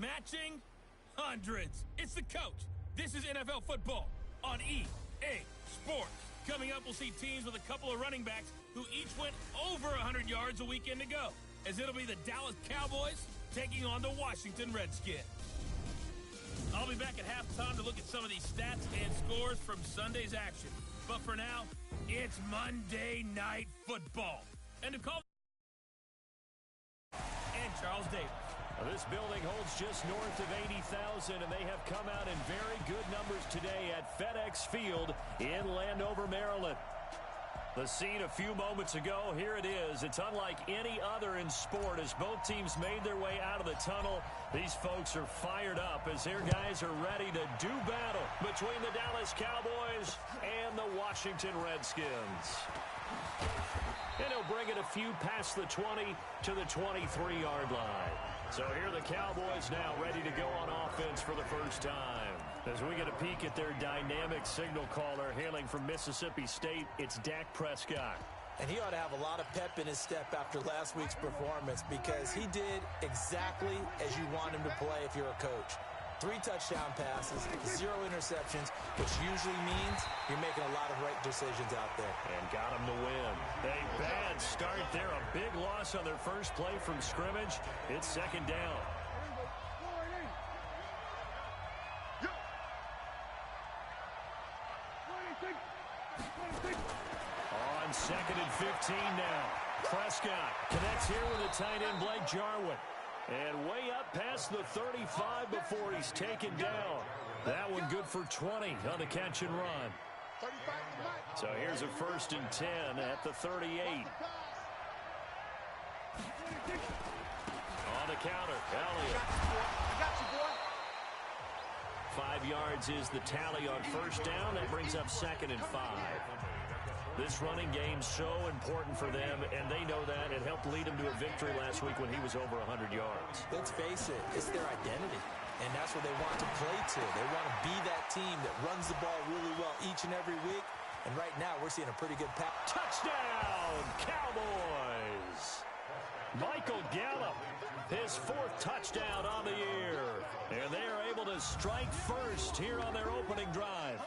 Matching hundreds. It's the coach. This is NFL football on EA Sports. Coming up, we'll see teams with a couple of running backs who each went over 100 yards a weekend ago, as it'll be the Dallas Cowboys taking on the Washington Redskins. I'll be back at halftime to look at some of these stats and scores from Sunday's action. But for now, it's Monday Night Football. And to call and Charles Davis. This building holds just north of 80,000, and they have come out in very good numbers today at FedEx Field in Landover, Maryland. The scene a few moments ago, here it is. It's unlike any other in sport as both teams made their way out of the tunnel. These folks are fired up as their guys are ready to do battle between the Dallas Cowboys and the Washington Redskins. And he'll bring it a few past the 20 to the 23-yard line. So here are the Cowboys now ready to go on offense for the first time. As we get a peek at their dynamic signal caller hailing from Mississippi State, it's Dak Prescott. And he ought to have a lot of pep in his step after last week's performance because he did exactly as you want him to play if you're a coach. 3 touchdown passes, 0 interceptions, which usually means you're making a lot of right decisions out there. And got him to win. A bad start there. A big loss on their first play from scrimmage. It's second down. On second and 15 now. Prescott connects here with a tight end, Blake Jarwin. And way up past the 35 before he's taken down. That one good for 20 on the catch and run. So here's a 1st and 10 at the 38. On the counter, Elliott. 5 yards is the tally on first down. That brings up 2nd and 5. This running game's so important for them, and they know that. It helped lead them to a victory last week when he was over 100 yards. Let's face it, it's their identity, and that's what they want to play to. They want to be that team that runs the ball really well each and every week, and right now we're seeing a pretty good pass. Touchdown, Cowboys! Michael Gallup, his 4th touchdown on the year, and they are able to strike first here on their opening drive.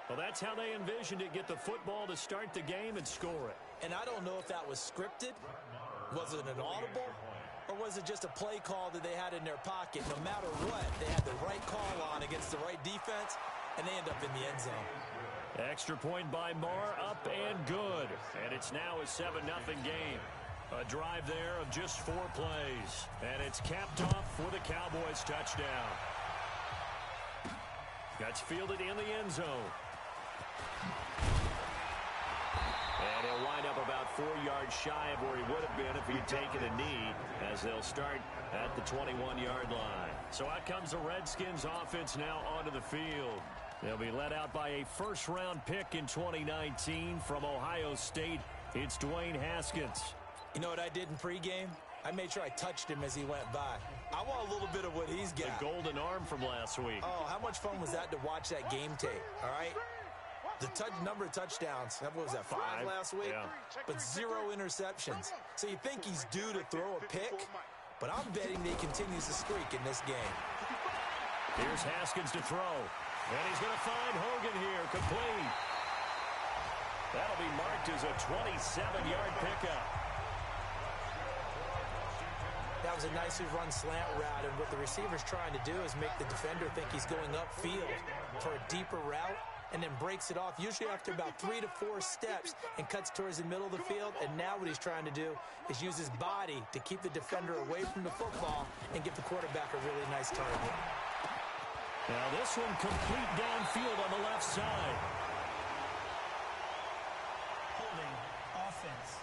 Well, that's how they envisioned it, get the football to start the game and score it. And I don't know if that was scripted. Was it an audible? Or was it just a play call that they had in their pocket? No matter what, they had the right call on against the right defense, and they end up in the end zone. Extra point by Marr, up and good. And it's now a 7-0 game. A drive there of just 4 plays. And it's capped off with a Cowboys touchdown. That's fielded in the end zone. And he'll wind up about 4 yards shy of where he would have been if he'd taken a knee, as they'll start at the 21-yard line. So out comes the Redskins offense now onto the field. They'll be led out by a first-round pick in 2019 from Ohio State. It's Dwayne Haskins. You know what I did in pregame? I made sure I touched him as he went by. I want a little bit of what he's got. The golden arm from last week. Oh, how much fun was that to watch that game tape, all right? The number of touchdowns, what was that, 5 last week? Yeah. But 0 interceptions. So you think he's due to throw a pick? But I'm betting that he continues the streak in this game. Here's Haskins to throw. And he's going to find Hogan here, complete. That'll be marked as a 27-yard pickup. That was a nicely run slant route, and what the receiver's trying to do is make the defender think he's going upfield for a deeper route, and then breaks it off, usually after about 3 to 4 steps, and cuts towards the middle of the field. And now what he's trying to do is use his body to keep the defender away from the football and give the quarterback a really nice target. Now this one complete downfield on the left side. Holding offense.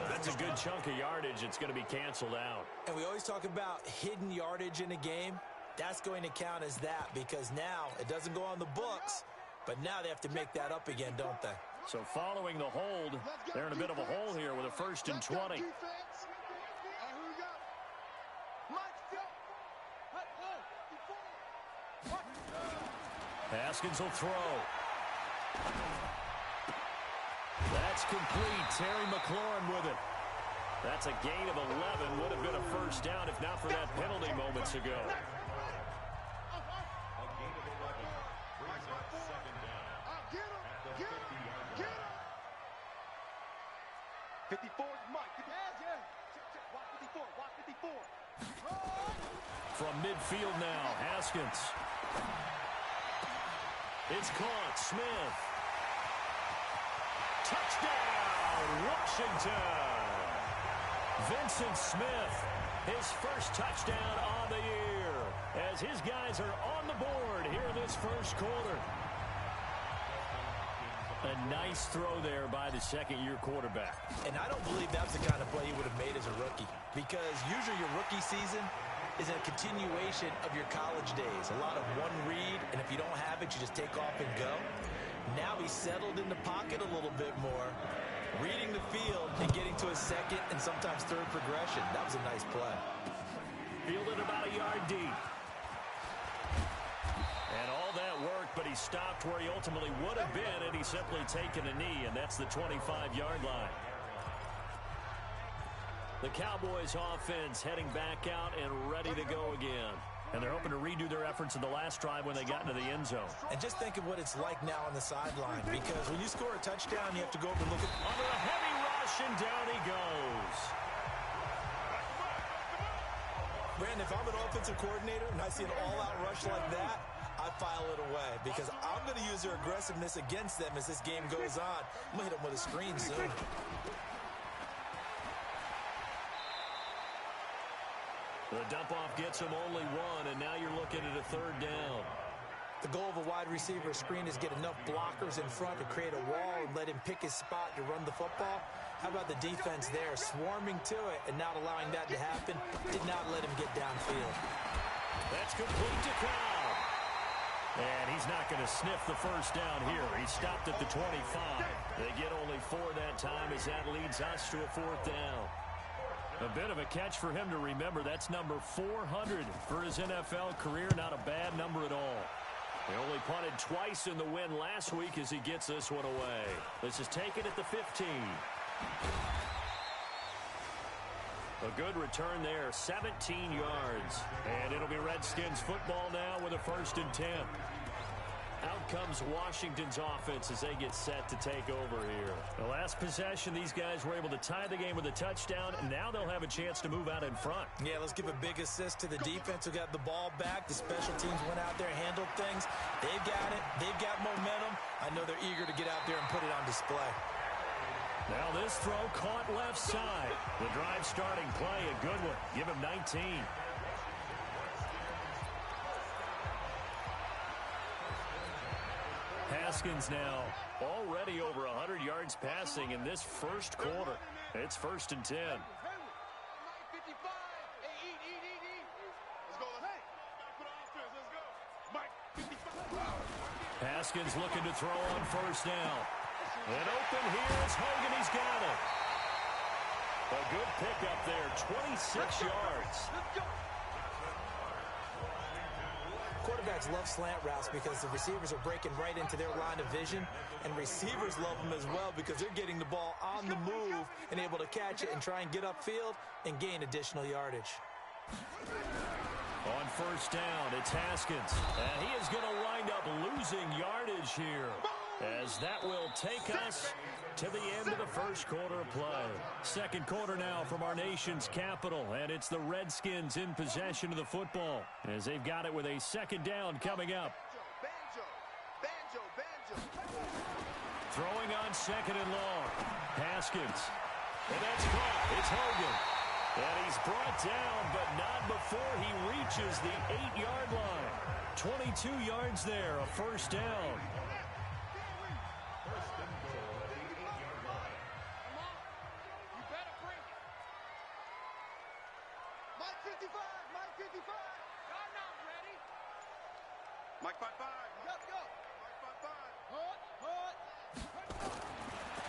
That's a good chunk of yardage. It's going to be canceled out. And we always talk about hidden yardage in a game. That's going to count as that because now it doesn't go on the books, but now they have to make that up again, don't they? So following the hold, they're in a bit of a hole here with a 1st and 20. Haskins will throw. That's It's complete. Terry McLaurin with it. That's a gain of 11. Would have been a first down if not for that penalty moments ago. A gain of 11 brings up second down. Get him! Get him! Get him! 54 is Mike. Watch 54. Watch 54. From midfield now, Haskins. It's caught. Smith. Touchdown, Washington. Vincent Smith, his first touchdown on the year, as his guys are on the board here in this first quarter. A nice throw there by the second-year quarterback. And I don't believe that's the kind of play he would have made as a rookie, because usually your rookie season is a continuation of your college days. A lot of one read, and if you don't have it, you just take off and go. Now he's settled in the pocket a little bit more, reading the field and getting to his second and sometimes third progression. That was a nice play. Fielded about a yard deep. And all that work, but he stopped where he ultimately would have been had he simply taken a knee, and that's the 25-yard line. The Cowboys offense heading back out and ready to go again. And they're hoping to redo their efforts in the last drive when they got into the end zone. And just think of what it's like now on the sideline, because when you score a touchdown, you have to go over and look at... Under a heavy rush, and down he goes. Brandon, if I'm an offensive coordinator and I see an all-out rush like that, I file it away, because I'm going to use their aggressiveness against them as this game goes on. I'm going to hit them with a screen soon. The dump-off gets him only one, and now you're looking at a third down. The goal of a wide receiver screen is get enough blockers in front to create a wall and let him pick his spot to run the football. How about the defense there, swarming to it and not allowing that to happen? Did not let him get downfield. That's complete to Cobb. And he's not going to sniff the first down here. He stopped at the 25. They get only 4 that time as that leads us to a fourth down. A bit of a catch for him to remember. That's number 400 for his NFL career. Not a bad number at all. He only punted twice in the win last week as he gets this one away. This is taken at the 15. A good return there, 17 yards. And it'll be Redskins football now with a 1st and 10. Out comes Washington's offense as they get set to take over here. The last possession, these guys were able to tie the game with a touchdown, and now they'll have a chance to move out in front. Yeah, let's give a big assist to the defense who got the ball back. The special teams went out there, handled things. They've got it. They've got momentum. I know they're eager to get out there and put it on display. Now this throw caught left side. The drive starting play, a good one. Give him 19. Haskins now already over 100 yards passing in this first quarter. It's 1st and 10. Haskins looking to throw on 1st down. And open here is Hogan. He's got it. A good pickup there, 26 yards. Quarterbacks love slant routes because the receivers are breaking right into their line of vision, and receivers love them as well because they're getting the ball on the move and able to catch it and try and get upfield and gain additional yardage. On 1st down, it's Haskins, and he is going to wind up losing yardage here, as that will take us to the end of the first quarter of play. Second quarter now from our nation's capital, and it's the Redskins in possession of the football as they've got it with a 2nd down coming up. Throwing on 2nd and long. Haskins. And that's caught. It's Hogan. And he's brought down, but not before he reaches the 8-yard line. 22 yards there, a 1st down.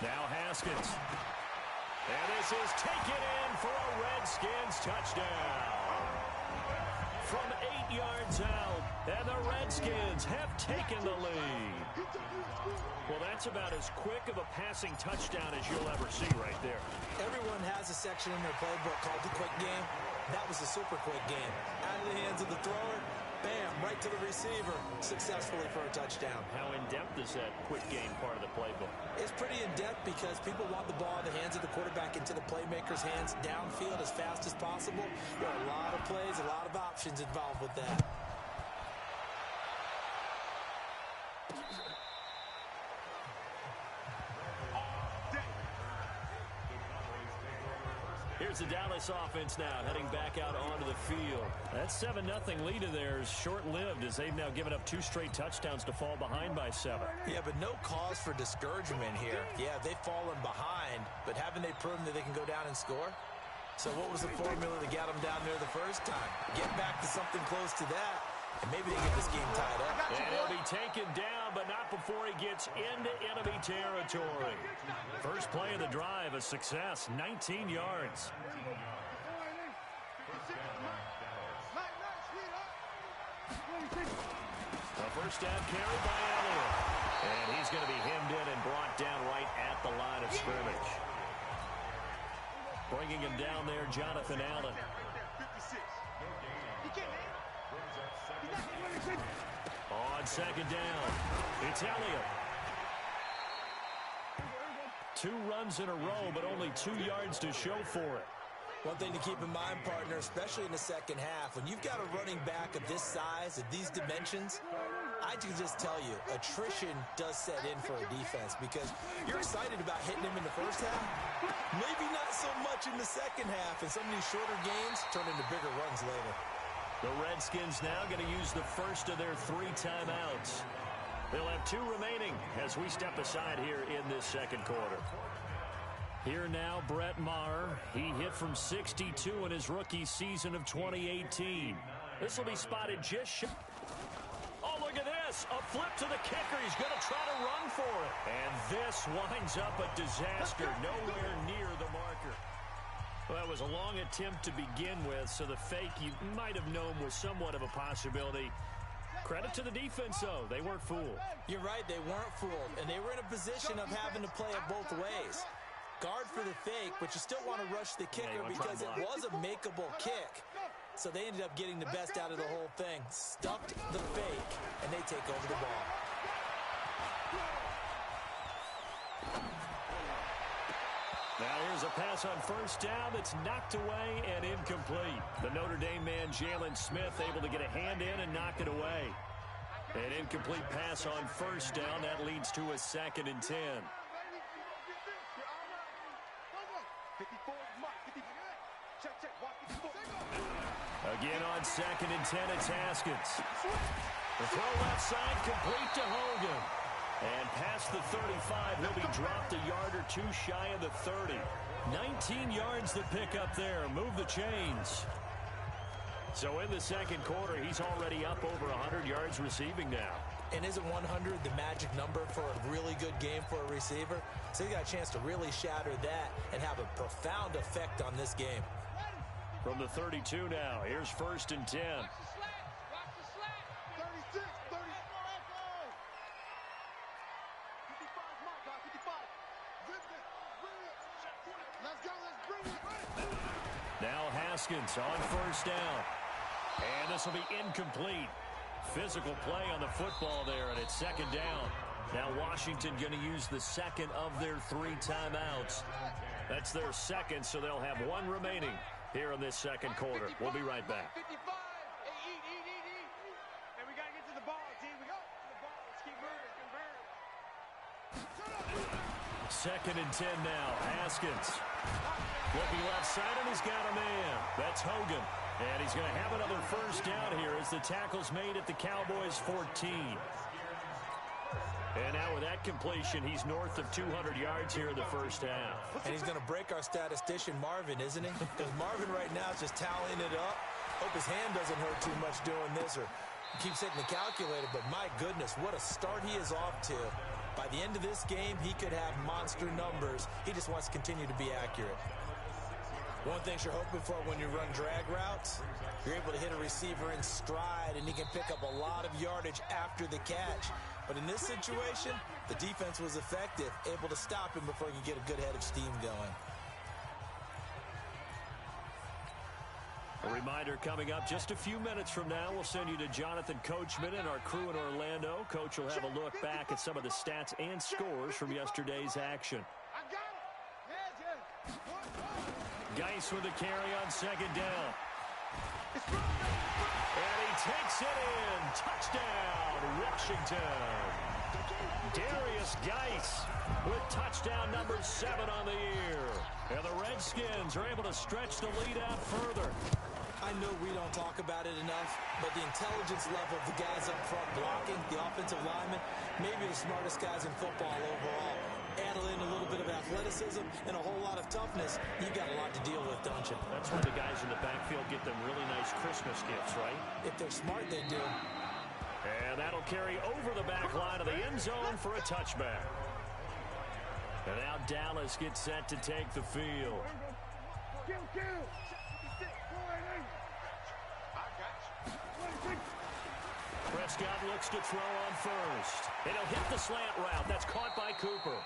Now Haskins. And this is taken in for a Redskins touchdown. from 8 yards out, and the Redskins have taken the lead. Well, that's about as quick of a passing touchdown as you'll ever see right there. Everyone has a section in their playbook called the quick game. That was a super quick game. Out of the hands of the thrower, bam, right to the receiver, successfully for a touchdown. How in-depth is that quick game part of the playbook? It's pretty in-depth because people want the ball in the hands of the quarterback into the playmaker's hands downfield as fast as possible. There are a lot of plays, a lot of options involved with that. Here's the Dallas offense now, heading back out onto the field. That 7-0 lead of theirs short-lived as they've now given up 2 straight touchdowns to fall behind by 7. Yeah, but no cause for discouragement here. Yeah, they've fallen behind, but haven't they proven that they can go down and score? So what was the formula that got them down there the first time? Get back to something close to that, and maybe they get this game tied up. And he'll be taken down, but not before he gets into enemy territory. First play of the drive, a success, 19 yards. The first down carry by Elliott. And he's going to be hemmed in and brought down right at the line of scrimmage. Bringing him down there, Jonathan Allen. On second down, it's Elliott. 2 runs in a row, but only 2 yards to show for it. One thing to keep in mind, partner, especially in the second half, when you've got a running back of this size, of these dimensions, I can just tell you, attrition does set in for a defense because you're excited about hitting him in the first half, maybe not so much in the second half, and some of these shorter gains turn into bigger runs later. The Redskins now going to use the first of their 3 timeouts. They'll have 2 remaining as we step aside here in this second quarter. Here now, Brett Maher. He hit from 62 in his rookie season of 2018. This will be spotted just short. Oh, look at this. A flip to the kicker. He's going to try to run for it. And this winds up a disaster. Nowhere near the marker. Well, that was a long attempt to begin with, so the fake you might have known was somewhat of a possibility. Credit to the defense, though. They weren't fooled. You're right, they weren't fooled, and they were in a position of having to play it both ways. Guard for the fake, but you still want to rush the kicker because it was a makeable kick. So they ended up getting the best out of the whole thing. Stuffed the fake, and they take over the ball. Now here's a pass on first down that's knocked away and incomplete. The Notre Dame man, Jalen Smith, able to get a hand in and knock it away. An incomplete pass on first down. That leads to a 2nd and 10. Again on 2nd and 10, it's Haskins. The throw left side, complete to Hogan. And past the 35, he'll be dropped a yard or 2 shy of the 30. 19 yards to pick up there. Move the chains. So in the second quarter, he's already up over 100 yards receiving now. And isn't 100 the magic number for a really good game for a receiver? So he got a chance to really shatter that and have a profound effect on this game. From the 32 now, here's 1st and 10. Now Haskins on first down. And this will be incomplete. Physical play on the football there, and it's 2nd down. Now Washington going to use the 2nd of their 3 timeouts. That's their 2nd, so they'll have 1 remaining here in this second quarter. We'll be right back. 2nd and 10 now. Haskins looking left side, and he's got a man. That's Hogan. And he's going to have another first down here as the tackle's made at the Cowboys' 14. And now with that completion, he's north of 200 yards here in the first half. And he's going to break our statistician, Marvin, isn't he? Because Marvin right now is just tallying it up. Hope his hand doesn't hurt too much doing this, or he keeps hitting the calculator. But my goodness, what a start he is off to. By the end of this game, he could have monster numbers. He just wants to continue to be accurate. One thing you're hoping for when you run drag routes, you're able to hit a receiver in stride, and he can pick up a lot of yardage after the catch. But in this situation, the defense was effective, able to stop him before he could get a good head of steam going. A reminder coming up just a few minutes from now, we'll send you to Jonathan Coachman and our crew in Orlando. Coach will have a look back at some of the stats and scores from yesterday's action. Geis with the carry on second down. And he takes it in. Touchdown, Washington. Darius Geis with touchdown number 7 on the year. And the Redskins are able to stretch the lead out further. I know we don't talk about it enough, but the intelligence level of the guys up front blocking, the offensive linemen, maybe the smartest guys in football overall. Add in a little bit of athleticism and a whole lot of toughness, you've got a lot to deal with, don't you? That's when the guys in the backfield get them really nice Christmas gifts, right? If they're smart, they do. And that'll carry over the back line of the end zone for a touchback. And now Dallas gets set to take the field. Prescott looks to throw on first. And he'll hit the slant route. That's caught by Cooper.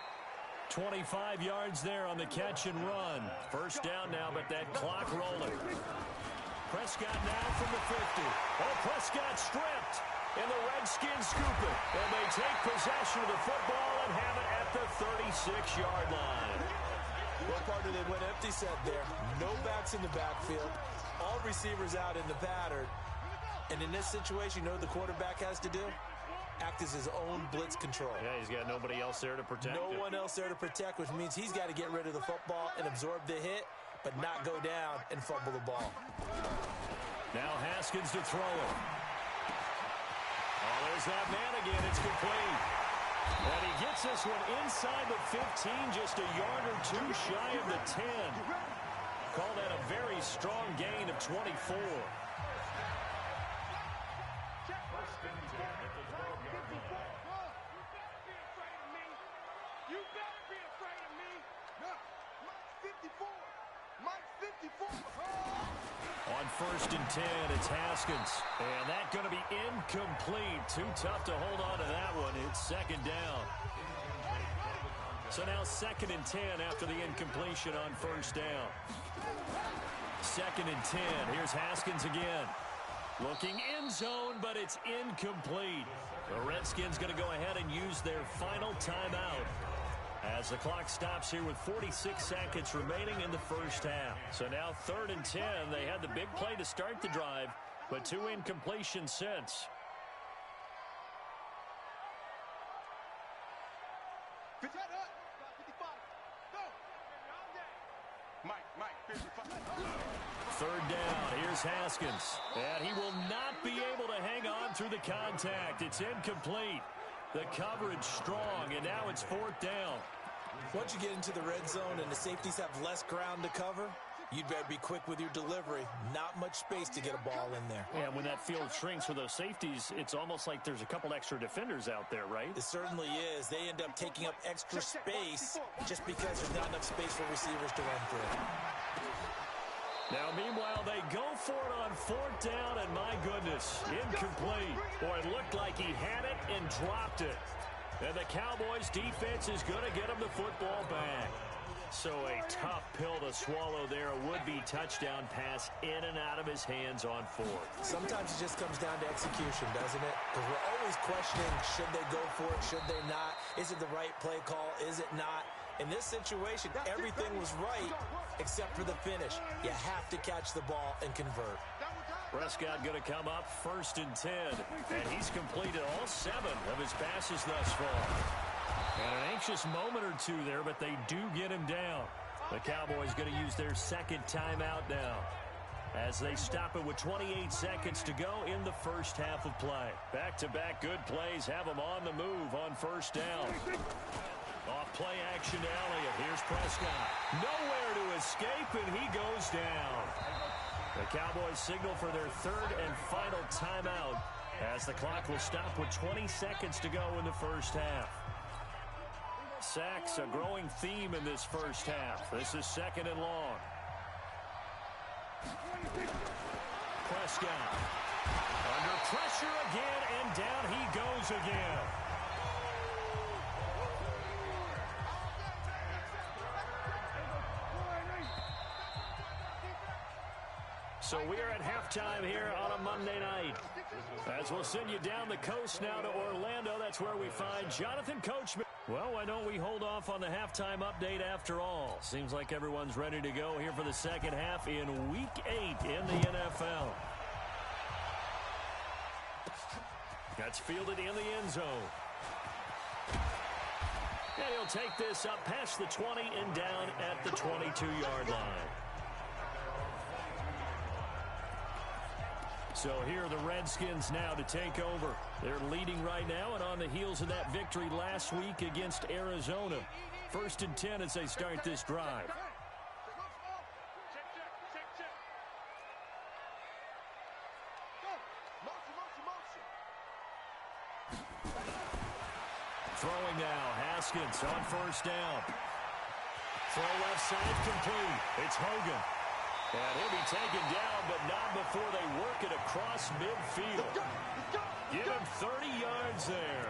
25 yards there on the catch and run. First down now, but that clock rolling. Prescott now from the 50. Oh, Prescott stripped. And the Redskins scoop it. And they take possession of the football and have it at the 36-yard line. Well, partner, they went empty set there. No backs in the backfield. All receivers out in the pattern. And in this situation, you know what the quarterback has to do? Act as his own blitz control. Yeah, he's got nobody else there to protect him. No one else there to protect, which means he's got to get rid of the football and absorb the hit, but not go down and fumble the ball. Now Haskins to throw it. Oh, there's that man again. It's complete. And he gets this one inside the 15, just a yard or two shy of the 10. Call that a very strong gain of 24. On first and 10, it's Haskins. And that's going to be incomplete. Too tough to hold on to that one. It's second down. So now second and 10 after the incompletion on first down. Second and 10. Here's Haskins again. Looking end zone, but it's incomplete. The Redskins going to go ahead and use their final timeout as the clock stops here with 46 seconds remaining in the first half. So now third and 10. They had the big play to start the drive, but 2 incompletions since. Third down. Here's Haskins. And he will not be able to hang on through the contact. It's incomplete. The coverage strong, and now it's fourth down. Once you get into the red zone and the safeties have less ground to cover, you'd better be quick with your delivery. Not much space to get a ball in there. Yeah, when that field shrinks for those safeties, it's almost like there's a couple extra defenders out there, right? It certainly is. They end up taking up extra space just because there's not enough space for receivers to run through. Now, meanwhile, they go for it on fourth down, and my goodness, incomplete. Boy, it looked like he had it and dropped it. And the Cowboys' defense is going to get him the football back. So a tough pill to swallow there. A would-be touchdown pass in and out of his hands on fourth. Sometimes it just comes down to execution, doesn't it? Because we're always questioning, should they go for it, should they not? Is it the right play call, is it not? In this situation, everything was right except for the finish. You have to catch the ball and convert. Prescott going to come up first and 10. And he's completed all 7 of his passes thus far. And an anxious moment or two there, but they do get him down. The Cowboys going to use their second timeout now as they stop it with 28 seconds to go in the first half of play. Back-to-back good plays have them on the move on first down. Off play action to Elliott. Here's Prescott. Nowhere to escape, and he goes down. The Cowboys signal for their third and final timeout as the clock will stop with 20 seconds to go in the first half. Sacks, a growing theme in this first half. This is second and long. Prescott. Under pressure again, and down he goes again. So we're at halftime here on a Monday night. As we'll send you down the coast now to Orlando, that's where we find Jonathan Coachman. Well, why don't we hold off on the halftime update after all? Seems like everyone's ready to go here for the second half in Week 8 in the NFL. That's fielded in the end zone. And he'll take this up past the 20 and down at the 22-yard line. So here are the Redskins now to take over. They're leading right now and on the heels of that victory last week against Arizona. 1st and 10 as they start this drive. Throwing now, Haskins on 1st down. Throw left side complete. It's Hogan. And he'll be taken down, but not before they work it across midfield. Give him 30 yards there.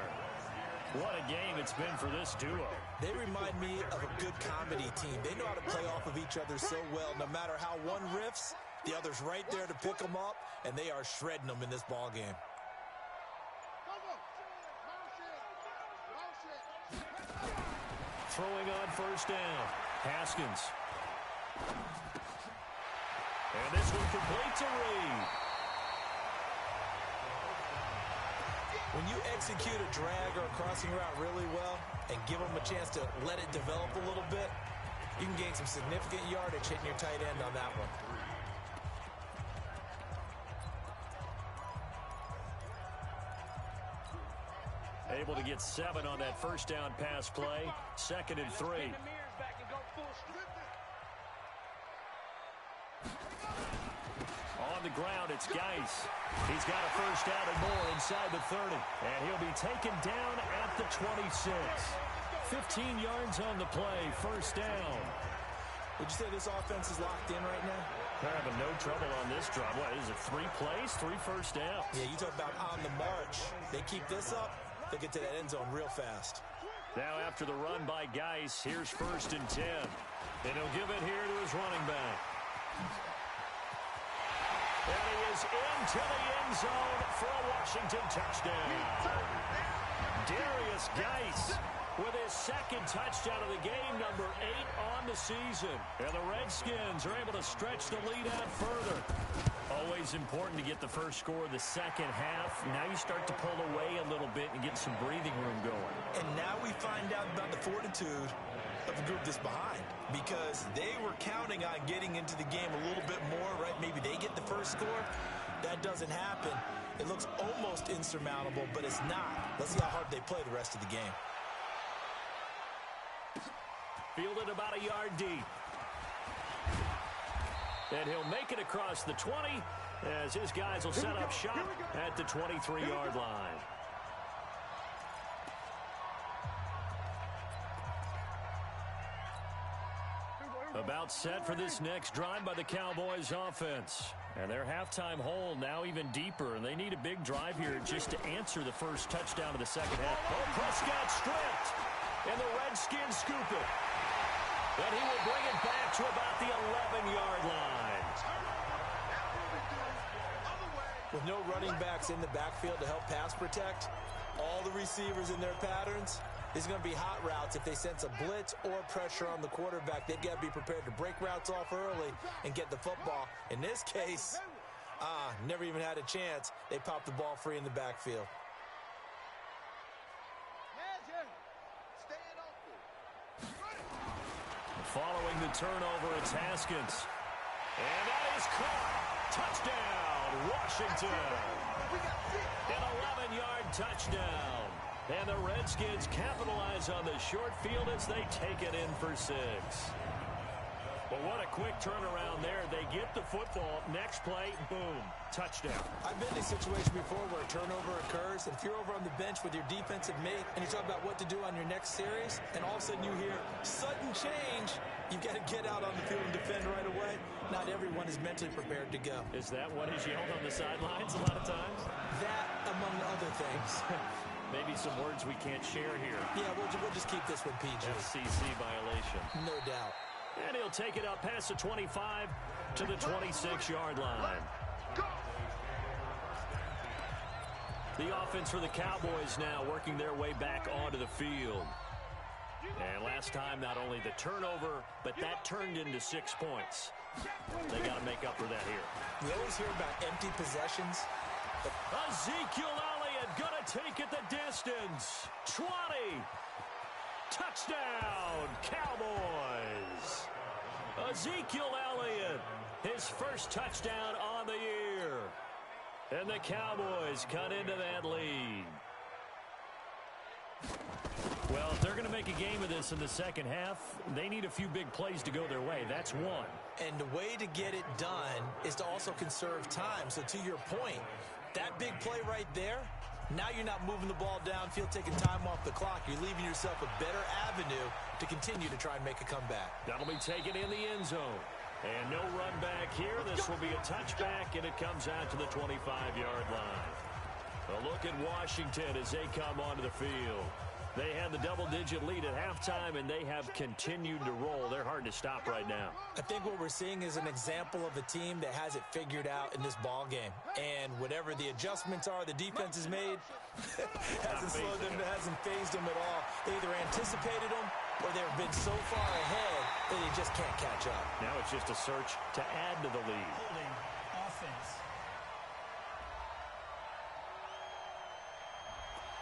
What a game it's been for this duo. They remind me of a good comedy team. They know how to play off of each other so well. No matter how one riffs, the other's right there to pick them up, and they are shredding them in this ball game. Throwing on 1st down. Haskins. And this one complete to Reed. When you execute a drag or a crossing route really well and give them a chance to let it develop a little bit, you can gain some significant yardage hitting your tight end on that one. Able to get 7 on that 1st down pass play. 2nd and 3. On the ground, it's Geis. He's got a 1st down and more inside the 30. And he'll be taken down at the 26. 15 yards on the play, 1st down. Would you say this offense is locked in right now? They're having no trouble on this drive. What is it, 3 plays, 3 1st downs? Yeah, you talk about on the march. They keep this up, they get to that end zone real fast. Now after the run by Geis, here's 1st and 10. And he'll give it here to his running back. And he is into the end zone for a Washington touchdown. Darius Geis with his 2nd touchdown of the game, number 8 on the season. And the Redskins are able to stretch the lead out further. Always important to get the first score of the second half. Now you start to pull away a little bit and get some breathing room going. And now we find out about the fortitude of the group that's behind, because they were counting on getting into the game a little bit more, right? Maybe they get the first score. That doesn't happen. It looks almost insurmountable, but it's not. Let's see how hard they play the rest of the game. Fielded about a yard deep. And he'll make it across the 20 as his guys will set up shop at the 23-yard line. About set for this next drive by the Cowboys offense. And their halftime hole now even deeper, and they need a big drive here just to answer the first touchdown of the second half. Oh, Prescott stripped, and the Redskins scoop it. And he will bring it back to about the 11-yard line. With no running backs in the backfield to help pass protect, all the receivers in their patterns, these are going to be hot routes. If they sense a blitz or pressure on the quarterback, they've got to be prepared to break routes off early and get the football. In this case, never even had a chance. They popped the ball free in the backfield. Following the turnover, it's Haskins. And that is caught. Touchdown, Washington. An 11-yard touchdown. And the Redskins capitalize on the short field as they take it in for 6. Well, what a quick turnaround there. They get the football. Next play, boom, touchdown. I've been in a situation before where a turnover occurs, and if you're over on the bench with your defensive mate and you talk about what to do on your next series, and all of a sudden you hear sudden change, you've got to get out on the field and defend right away. Not everyone is mentally prepared to go. Is that what is yelled on the sidelines a lot of times? That, among other things. Maybe some words we can't share here. Yeah, we'll just keep this one PG. FCC violation. No doubt. And he'll take it up past the 25 to the 26-yard line. The offense for the Cowboys now working their way back onto the field. And last time, not only the turnover, but that turned into 6 points. They got to make up for that here. We always hear about empty possessions. Ezekiel Elliott going to take it the distance. 20. Touchdown, Cowboys. Ezekiel Elliott, his first touchdown on the year. And the Cowboys cut into that lead. Well, if they're going to make a game of this in the second half, they need a few big plays to go their way. That's one. And the way to get it done is to also conserve time. So to your point, that big play right there, now you're not moving the ball downfield, taking time off the clock. You're leaving yourself a better avenue to continue to try and make a comeback. That'll be taken in the end zone. And no run back here. This will be a touchback, and it comes out to the 25-yard line. A look at Washington as they come onto the field. They had the double-digit lead at halftime, and they have continued to roll. They're hard to stop right now. I think what we're seeing is an example of a team that has it figured out in this ball game. And whatever the adjustments are the defense has made, hasn't slowed them, hasn't phased them at all. They either anticipated them or they've been so far ahead that they just can't catch up. Now it's just a search to add to the lead. Holding offense.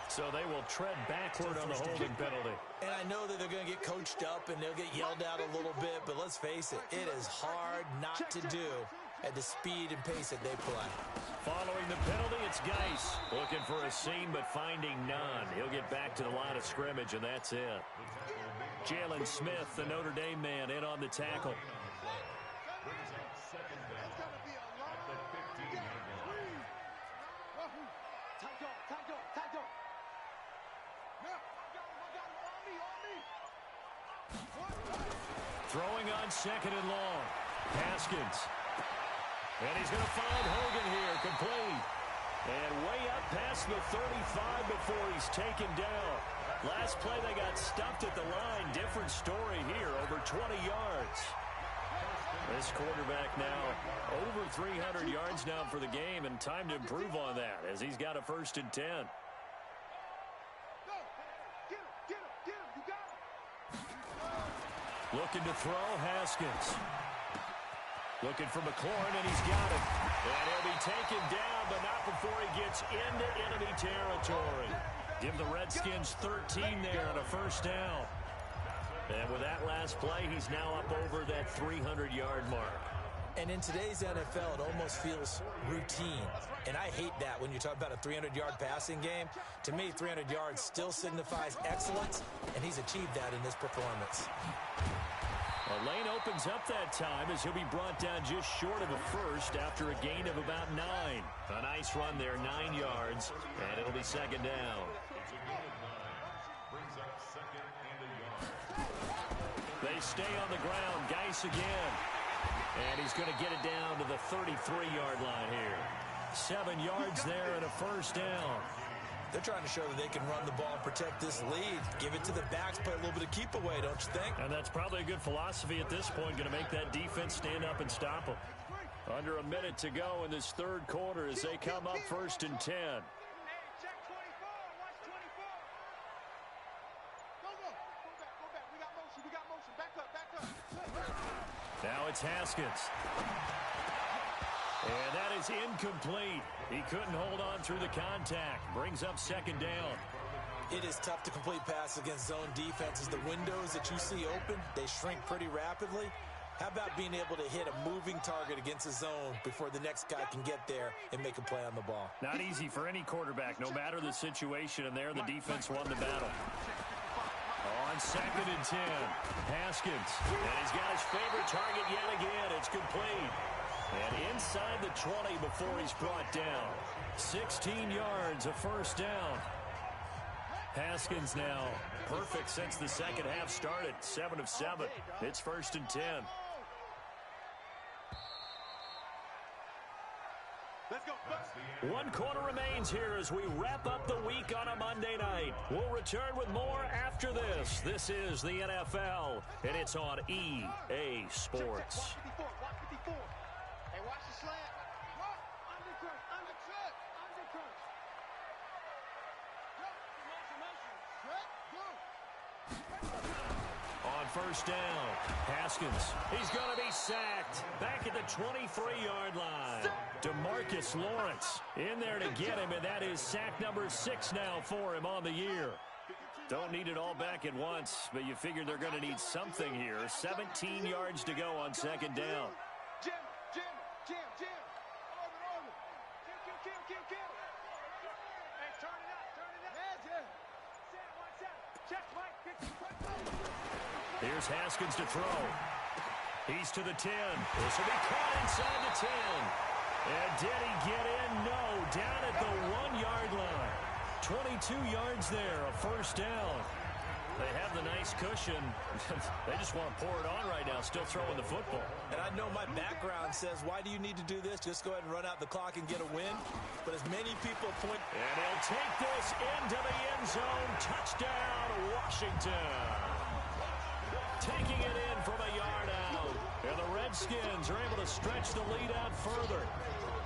So they will tread backward on the holding penalty. And I know that they're going to get coached up and they'll get yelled at a little bit, but let's face it, it is hard not to do at the speed and pace that they play. Following the penalty, it's Geis looking for a seam but finding none. He'll get back to the line of scrimmage, and that's it. Jalen Smith, the Notre Dame man, in on the tackle. Throwing on second and long. Haskins. And he's going to find Hogan here, complete. And way up past the 35 before he's taken down. Last play they got stuffed at the line. Different story here, over 20 yards. This quarterback now over 300 yards now for the game, and time to improve on that as he's got a 1st and 10. Looking to throw, Haskins. Looking for McLaurin, and he's got it. And he'll be taken down, but not before he gets into enemy territory. Give the Redskins 13 there on a 1st down. And with that last play, he's now up over that 300-yard mark. And in today's NFL, it almost feels routine. And I hate that when you talk about a 300-yard passing game. To me, 300 yards still signifies excellence, and he's achieved that in this performance. A lane opens up that time as he'll be brought down just short of a 1st after a gain of about 9. A nice run there, 9 yards, and it'll be 2nd down. They stay on the ground. Geis again. And he's going to get it down to the 33-yard line here. 7 yards there and a 1st down. They're trying to show that they can run the ball and protect this lead. Give it to the backs, play a little bit of keep away, don't you think? And that's probably a good philosophy at this point, going to make that defense stand up and stop them. Under a minute to go in this 3rd quarter as they come up 1st and 10. Now it's Haskins. And that is incomplete. He couldn't hold on through the contact. Brings up 2nd down. It is tough to complete passes against zone defenses. The windows that you see open, they shrink pretty rapidly. How about being able to hit a moving target against a zone before the next guy can get there and make a play on the ball? Not easy for any quarterback, no matter the situation, and there the defense won the battle. A On 2nd and 10, Haskins. And he's got his favorite target yet again. It's complete. And inside the 20 before he's brought down. 16 yards, a first down. Haskins now perfect since the second half started. 7 of 7. It's 1st and 10. One quarter remains here as we wrap up the week on a Monday night. We'll return with more after this. This is the NFL, and it's on EA Sports. On first down, Haskins. He's going to be sacked. Back at the 23-yard line. DeMarcus Lawrence in there to get him, and that is sack number 6 now for him on the year. Don't need it all back at once, but you figure they're going to need something here. 17 yards to go on 2nd down. Here's Haskins to throw. He's to the 10. This will be caught inside the 10. And did he get in? No. Down at the 1-yard line. 22 yards there, a first down. They have the nice cushion. They just want to pour it on right now, still throwing the football. And I know my background says, why do you need to do this? Just go ahead and run out the clock and get a win. But as many people point... And he'll take this into the end zone. Touchdown, Washington. Taking it in from a yard out. And the Redskins are able to stretch the lead out further.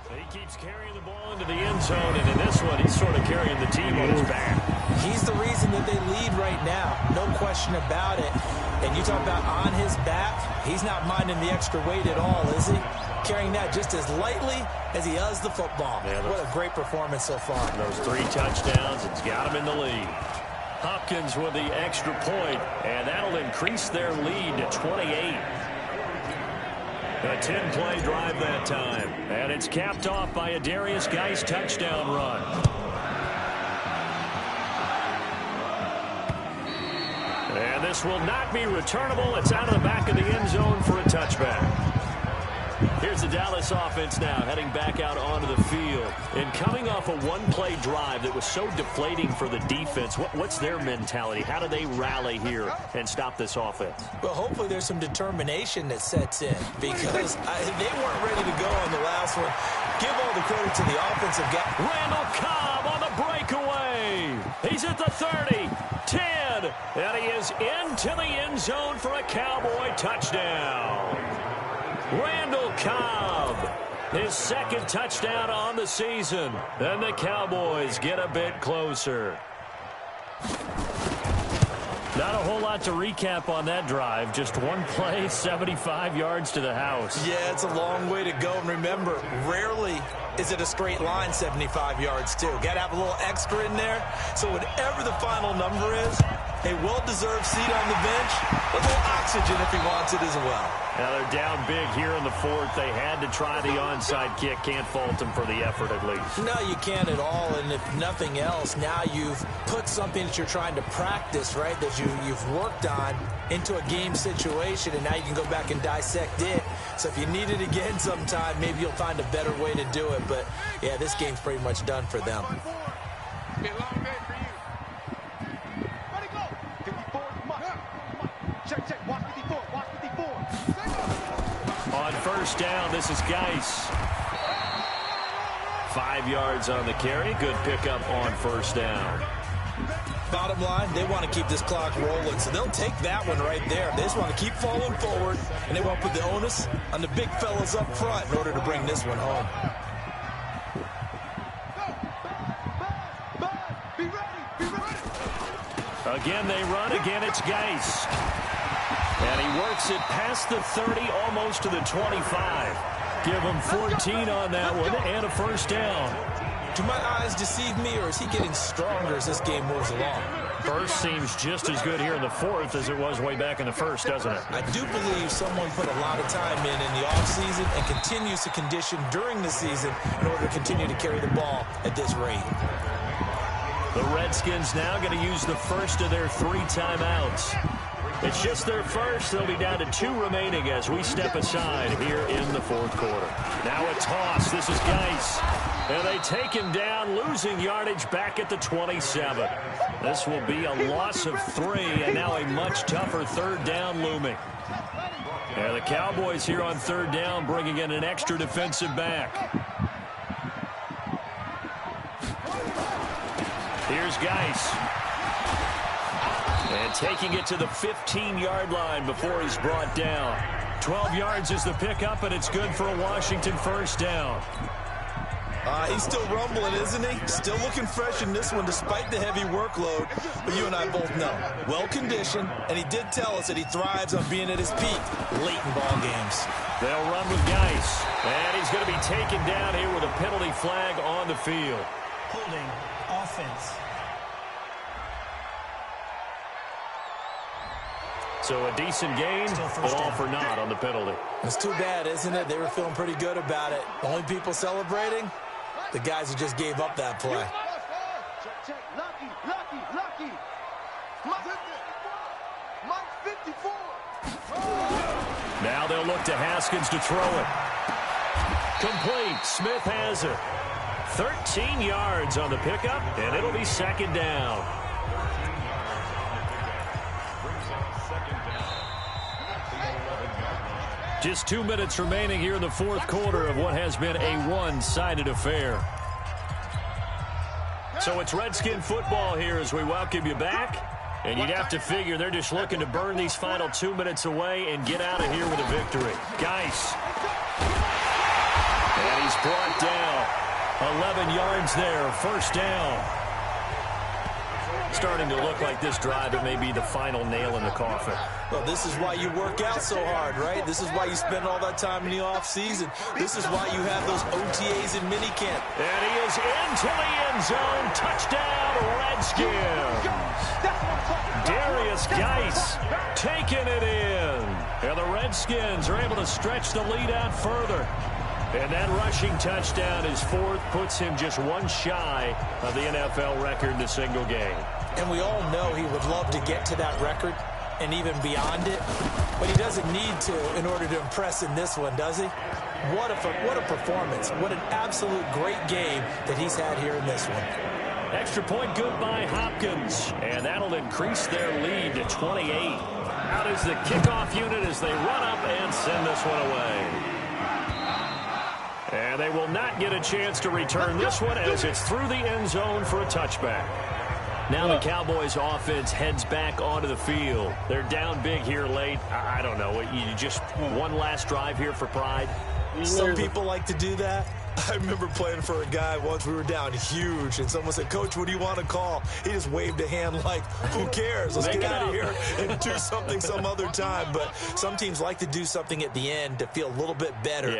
He keeps carrying the ball into the end zone, and in this one, he's sort of carrying the team on his back. He's the reason that they lead right now. No question about it. And you talk about on his back, he's not minding the extra weight at all, is he? Carrying that just as lightly as he does the football. Yeah, what a great performance so far. Those 3 touchdowns, it's got him in the lead. Hopkins with the extra point, and that'll increase their lead to 28. A 10-play drive that time, and it's capped off by a Darius Geis touchdown run. And this will not be returnable. It's out of the back of the end zone for a touchback. Here's the Dallas offense now heading back out onto the field. And coming off a one-play drive that was so deflating for the defense, what's their mentality? How do they rally here and stop this offense? Well, hopefully there's some determination that sets in because they weren't ready to go on the last one. Give all the credit to the offensive guy. Randall Cobb on the breakaway. He's at the 30, 10, and he is into the end zone for a Cowboy touchdown. Randall Cobb, his 2nd touchdown on the season. And the Cowboys get a bit closer. Not a whole lot to recap on that drive. Just one play, 75 yards to the house. Yeah, it's a long way to go. And remember, rarely is it a straight line 75 yards, too. Got to have a little extra in there. So whatever the final number is, a well-deserved seat on the bench, a little oxygen if he wants it as well. Now they're down big here in the 4th. They had to try the onside kick. Can't fault them for the effort at least. No, you can't at all. And if nothing else, now you've put something that you're trying to practice, right, that you've worked on into a game situation, and now you can go back and dissect it. So if you need it again sometime, maybe you'll find a better way to do it. But, yeah, this game's pretty much done for them. On first down, this is Geis. 5 yards on the carry. Good pickup on first down. Bottom line, they want to keep this clock rolling, so they'll take that one right there. They just want to keep falling forward, and they want to put the onus on the big fellas up front in order to bring this one home. Again, they run. Again, it's Geis. And he works it past the 30, almost to the 25. Give him 14 on that one and a first down. Do my eyes deceive me, or is he getting stronger as this game moves along? First seems just as good here in the 4th as it was way back in the 1st, doesn't it? I do believe someone put a lot of time in the offseason and continues to condition during the season in order to continue to carry the ball at this rate. The Redskins now going to use the first of their 3 timeouts. It's just their first. They'll be down to 2 remaining as we step aside here in the 4th quarter. Now a toss. This is Geis. And they take him down, losing yardage back at the 27. This will be a loss of 3, and now a much tougher 3rd down looming. Yeah, the Cowboys here on 3rd down bringing in an extra defensive back. Here's Geis. And taking it to the 15-yard line before he's brought down. 12 yards is the pickup, and it's good for a Washington 1st down. He's still rumbling, isn't he? Still looking fresh in this one despite the heavy workload. But you and I both know, well-conditioned, and he did tell us that he thrives on being at his peak late in ball games. They'll run with Geis. And he's going to be taken down here with a penalty flag on the field. Holding offense. So a decent gain, but all for naught on the penalty. It's too bad, isn't it? They were feeling pretty good about it. The only people celebrating, the guys who just gave up that play. Lucky. Mike 54. Now they'll look to Haskins to throw it. Complete. Smith has it. 13 yards on the pickup, and it'll be 2nd down. Just 2 minutes remaining here in the 4th quarter of what has been a one-sided affair. So it's Redskin football here as we welcome you back. And you'd have to figure they're just looking to burn these final 2 minutes away and get out of here with a victory. Geis. And he's brought down. 11 yards there, 1st down. Starting to look like this drive, it may be the final nail in the coffin. Well, this is why you work out so hard, right? This is why you spend all that time in the offseason. This is why you have those OTAs in minicamp. And he is into the end zone. Touchdown, Redskins. Darius Geis taking it in. And the Redskins are able to stretch the lead out further. And that rushing touchdown is 4th, puts him just 1 shy of the NFL record in a single game. And we all know he would love to get to that record and even beyond it, but he doesn't need to in order to impress in this one, does he? What a performance. What an absolute great game that he's had here in this one. Extra point good by Hopkins, and that'll increase their lead to 28. Out is the kickoff unit as they run up and send this one away. And they will not get a chance to return this one as it's through the end zone for a touchback. Now the Cowboys offense heads back onto the field. They're down big here late. I don't know. You just one last drive here for pride? Some people like to do that. I remember playing for a guy once. We were down huge, and someone said, "Coach, what do you want to call?" He just waved a hand like, "Who cares? Let's get out of here and do something some other time." But some teams like to do something at the end to feel a little bit better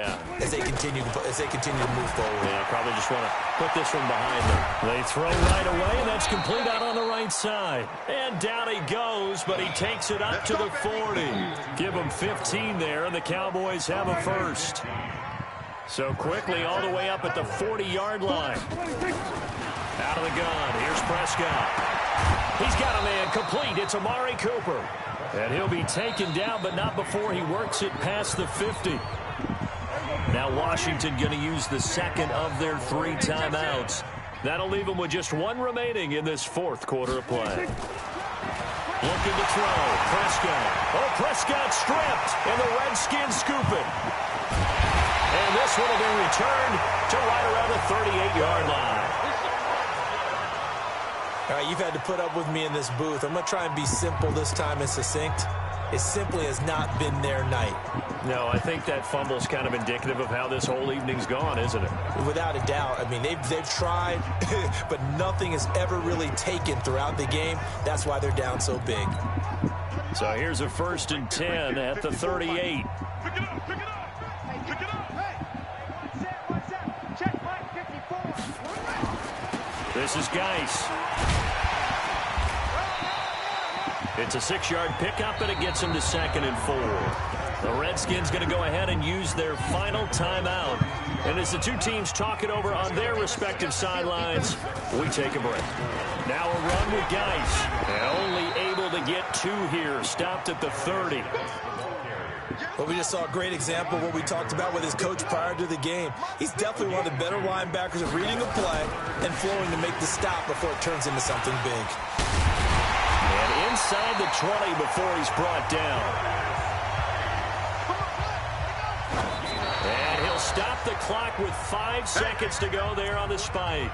as they continue to move forward. Yeah, probably just want to put this one behind them. They throw right away, and that's complete out on the right side. And down he goes, but he takes it up to the 40. Give him 15 there, and the Cowboys have a first. So quickly all the way up at the 40-yard line. Out of the gun. Here's Prescott. He's got a man complete. It's Amari Cooper. And he'll be taken down, but not before he works it past the 50. Now Washington going to use the 2nd of their 3 timeouts. That'll leave them with just 1 remaining in this 4th quarter of play. Looking to throw. Prescott. Oh, Prescott stripped. And the Redskins scoop it. And this one will be returned to right around the 38-yard line. All right, you've had to put up with me in this booth. I'm going to try and be simple this time and succinct. It simply has not been their night. No, I think that fumble's kind of indicative of how this whole evening's gone, isn't it? Without a doubt. I mean, they've tried, but nothing has ever really taken throughout the game. That's why they're down so big. So here's a 1st and 10 at the 38. Pick it up. Pick it up. Check Mike 54. This is Geis. It's a 6-yard pickup, and it gets him to 2nd and 4. The Redskins going to go ahead and use their final timeout. And as the two teams talk it over on their respective sidelines, we take a break. Now a run with Geis. Only able to get 2 here. Stopped at the 30. Well, we just saw a great example of what we talked about with his coach prior to the game. He's definitely one of the better linebackers at reading a play and flowing to make the stop before it turns into something big. And inside the 20 before he's brought down. And he'll stop the clock with 5 seconds to go there on the spike.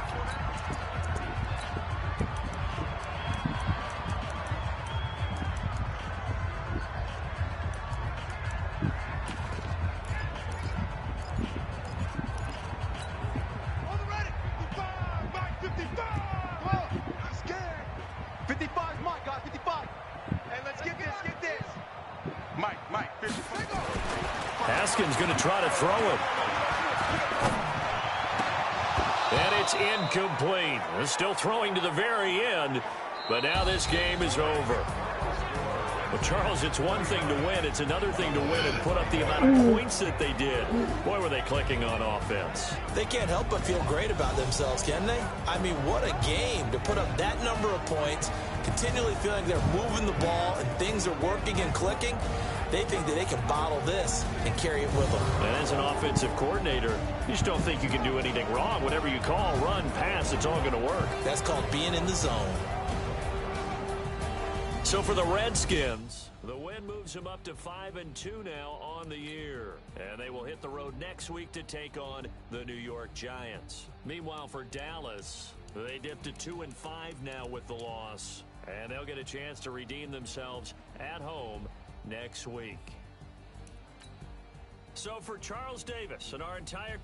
Haskins going to try to throw it. And it's incomplete. They're still throwing to the very end, but now this game is over. Well, Charles, it's one thing to win. It's another thing to win and put up the amount of points that they did. Boy, were they clicking on offense. They can't help but feel great about themselves, can they? I mean, what a game to put up that number of points, continually feeling they're moving the ball and things are working and clicking. They think that they can bottle this and carry it with them. And as an offensive coordinator, you just don't think you can do anything wrong. Whatever you call, run, pass, it's all going to work. That's called being in the zone. So for the Redskins, the win moves them up to 5-2 now on the year. And they will hit the road next week to take on the New York Giants. Meanwhile, for Dallas, they dipped to 2-5 now with the loss. And they'll get a chance to redeem themselves at home next week. So for Charles Davis and our entire